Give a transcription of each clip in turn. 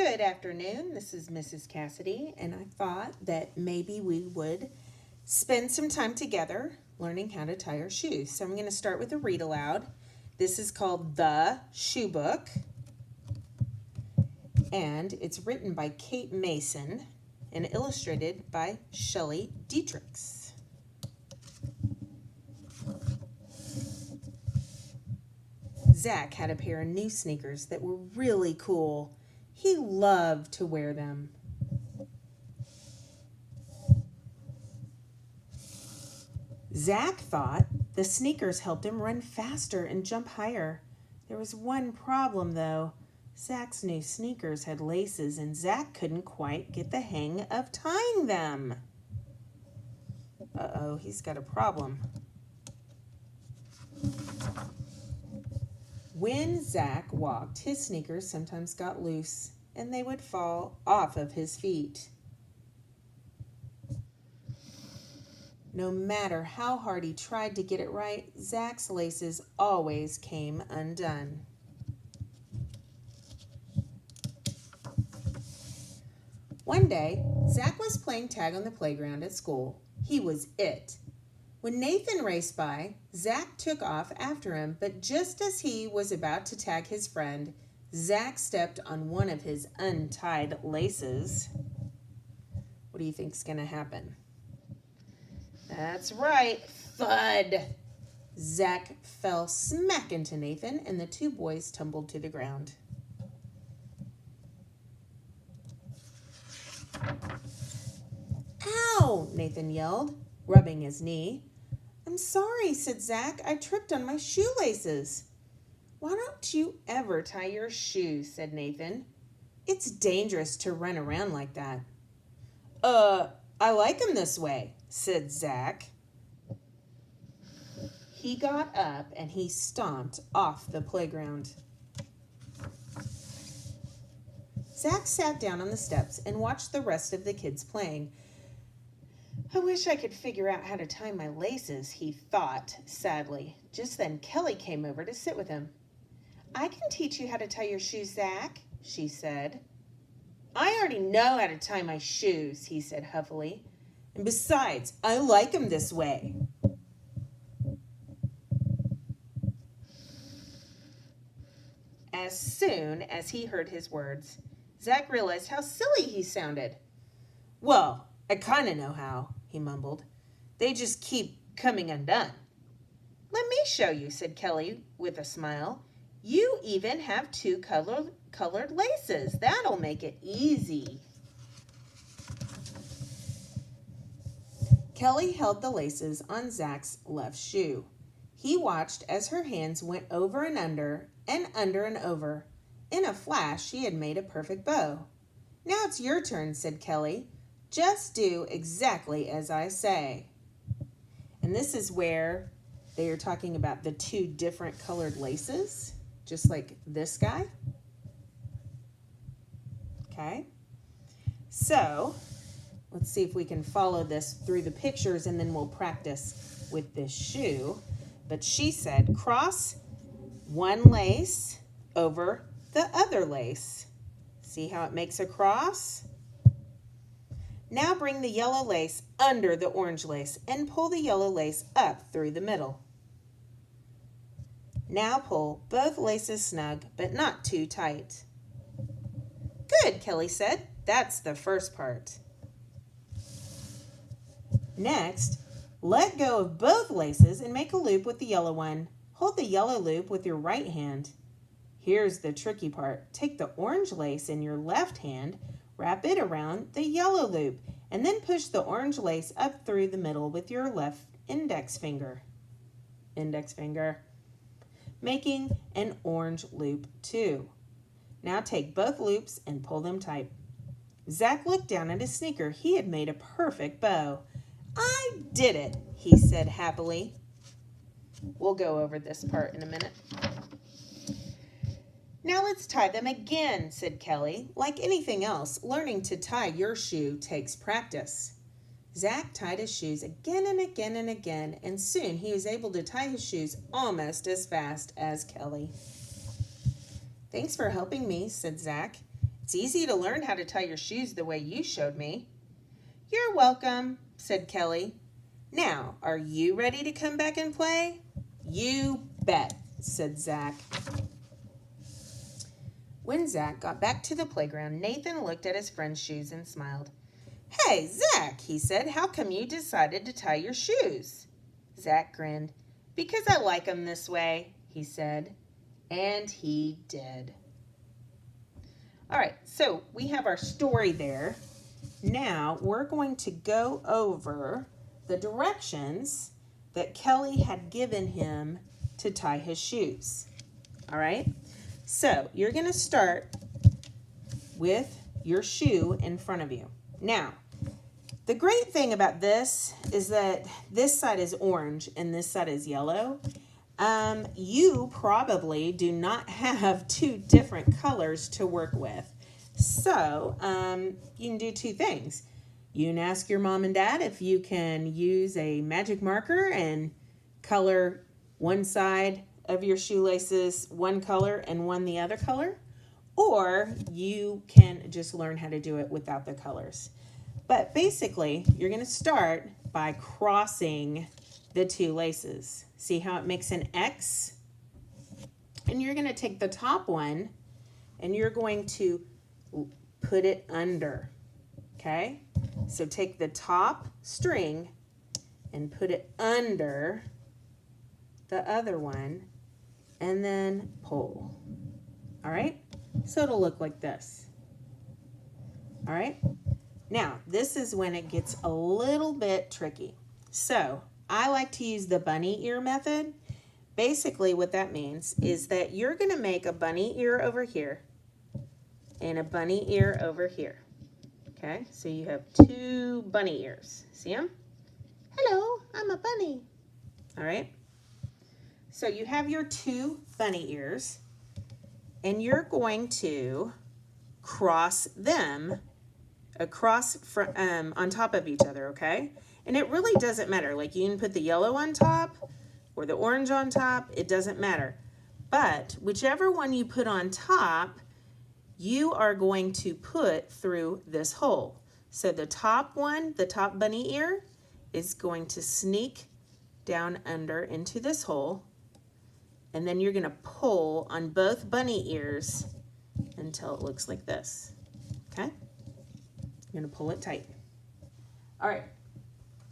Good afternoon. This is Mrs. Cassidy, and I thought that maybe we would spend some time together learning how to tie our shoes. So I'm going to start with a read aloud. This is called The Shoe Book, and it's written by Kate Mason and illustrated by Shelley Dietrichs. Zach had a pair of new sneakers that were really cool. He loved to wear them. Zach thought the sneakers helped him run faster and jump higher. There was one problem, though. Zach's new sneakers had laces, and Zach couldn't quite get the hang of tying them. Uh-oh, he's got a problem. When Zach walked, his sneakers sometimes got loose, and they would fall off of his feet. No matter how hard he tried to get it right, Zach's laces always came undone. One day, Zach was playing tag on the playground at school. He was it. When Nathan raced by, Zach took off after him, but just as he was about to tag his friend, Zach stepped on one of his untied laces. What do you think's going to happen? That's right, thud! Zach fell smack into Nathan, and the two boys tumbled to the ground. Ow! Nathan yelled, rubbing his knee. I'm sorry, said Zach. I tripped on my shoelaces. Why don't you ever tie your shoes, said Nathan. It's dangerous to run around like that. I like them this way, said Zach. He got up and he stomped off the playground. Zach sat down on the steps and watched the rest of the kids playing. I wish I could figure out how to tie my laces, he thought sadly. Just then Kelly came over to sit with him. I can teach you how to tie your shoes, Zach, she said. I already know how to tie my shoes, he said huffily. And besides, I like them this way. As soon as he heard his words, Zach realized how silly he sounded. Well, I kind of know how, he mumbled. They just keep coming undone. Let me show you, said Kelly with a smile. You even have two colored laces. That'll make it easy. Kelly held the laces on Zach's left shoe. He watched as her hands went over and under and over. In a flash, she had made a perfect bow. Now it's your turn, said Kelly. Just do exactly as I say. And this is where they are talking about the two different colored laces, just like this guy. Okay. So let's see if we can follow this through the pictures and then we'll practice with this shoe. But she said, cross one lace over the other lace. See how it makes a cross? Now bring the yellow lace under the orange lace and pull the yellow lace up through the middle. Now pull both laces snug, but not too tight. Good, Kelly said. That's the first part. Next, let go of both laces and make a loop with the yellow one. Hold the yellow loop with your right hand. Here's the tricky part. Take the orange lace in your left hand, wrap it around the yellow loop, and then push the orange lace up through the middle with your left index finger. Making an orange loop too. Now take both loops and pull them tight. Zach looked down at his sneaker. He had made a perfect bow. I did it, he said happily. We'll go over this part in a minute. Now let's tie them again, said Kelly. Like anything else, learning to tie your shoe takes practice. Zach tied his shoes again and again and again, and soon he was able to tie his shoes almost as fast as Kelly. Thanks for helping me, said Zach. It's easy to learn how to tie your shoes the way you showed me. You're welcome, said Kelly. Now, are you ready to come back and play? You bet, said Zach. When Zach got back to the playground, Nathan looked at his friend's shoes and smiled. Hey, Zach, he said, how come you decided to tie your shoes? Zach grinned. Because I like them this way, he said. And he did. All right, so we have our story there. Now we're going to go over the directions that Kelly had given him to tie his shoes. All right, so you're going to start with your shoe in front of you. Now, the great thing about this is that this side is orange and this side is yellow. You probably do not have two different colors to work with. So you can do two things. You can ask your mom and dad if you can use a magic marker and color one side of your shoelaces one color and one the other color. Or you can just learn how to do it without the colors. But basically, you're going to start by crossing the two laces. See how it makes an X? And you're going to take the top one and you're going to put it under. Okay? So take the top string and put it under the other one and then pull. All right? So it'll look like this. All right? Now, this is when it gets a little bit tricky. So I like to use the bunny ear method. Basically what that means is that you're going to make a bunny ear over here and a bunny ear over here. Okay, so you have two bunny ears. See them? Hello, I'm a bunny. All right. So you have your two bunny ears and you're going to cross them across on top of each other, okay? And it really doesn't matter. Like you can put the yellow on top or the orange on top. It doesn't matter. But whichever one you put on top, you are going to put through this hole. So the top one, the top bunny ear, is going to sneak down under into this hole. And then you're going to pull on both bunny ears until it looks like this. Okay? You're going to pull it tight. All right.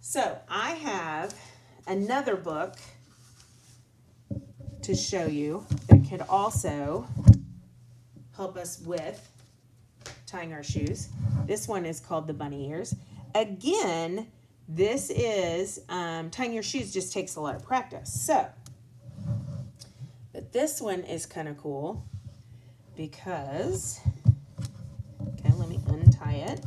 So I have another book to show you that could also help us with tying our shoes. This one is called The Bunny Ears. Again, this is tying your shoes just takes a lot of practice. So, but this one is kind of cool because, okay, let me untie it.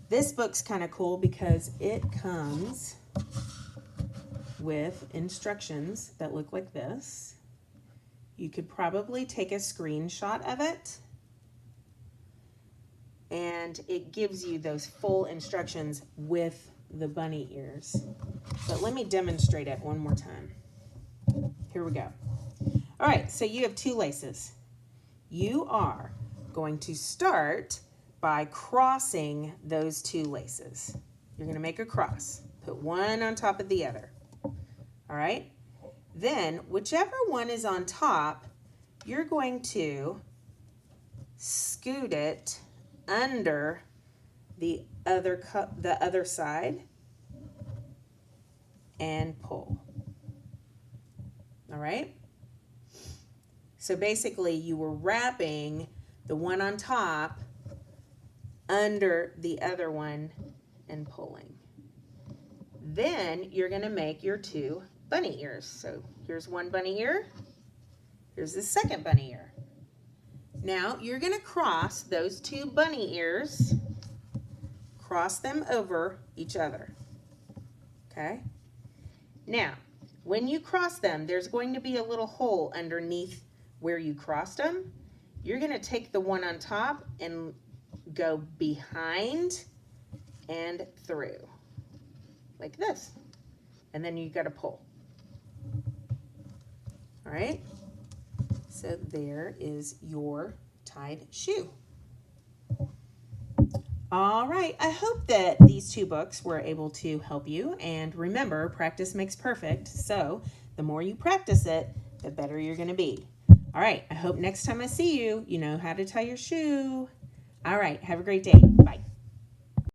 This book's kind of cool because it comes with instructions that look like this. You could probably take a screenshot of it, and it gives you those full instructions with the bunny ears. But let me demonstrate it one more time. Here we go. All right, so you have two laces. You are going to start by crossing those two laces. You're going to make a cross. Put one on top of the other. All right? Then, whichever one is on top, you're going to scoot it under the other side and pull. All right? So basically, you were wrapping the one on top under the other one and pulling. Then you're going to make your two bunny ears. So here's one bunny ear. Here's the second bunny ear. Now you're going to cross those two bunny ears, cross them over each other. Okay? Now, when you cross them, there's going to be a little hole underneath where you crossed them. You're going to take the one on top and go behind and through like this. And then you got to pull. All right? So there is your tied shoe. All right, I hope that these 2 books were able to help you. And remember, practice makes perfect. So the more you practice it, the better you're going to be. All right, I hope next time I see you, you know how to tie your shoe. All right, have a great day. Bye.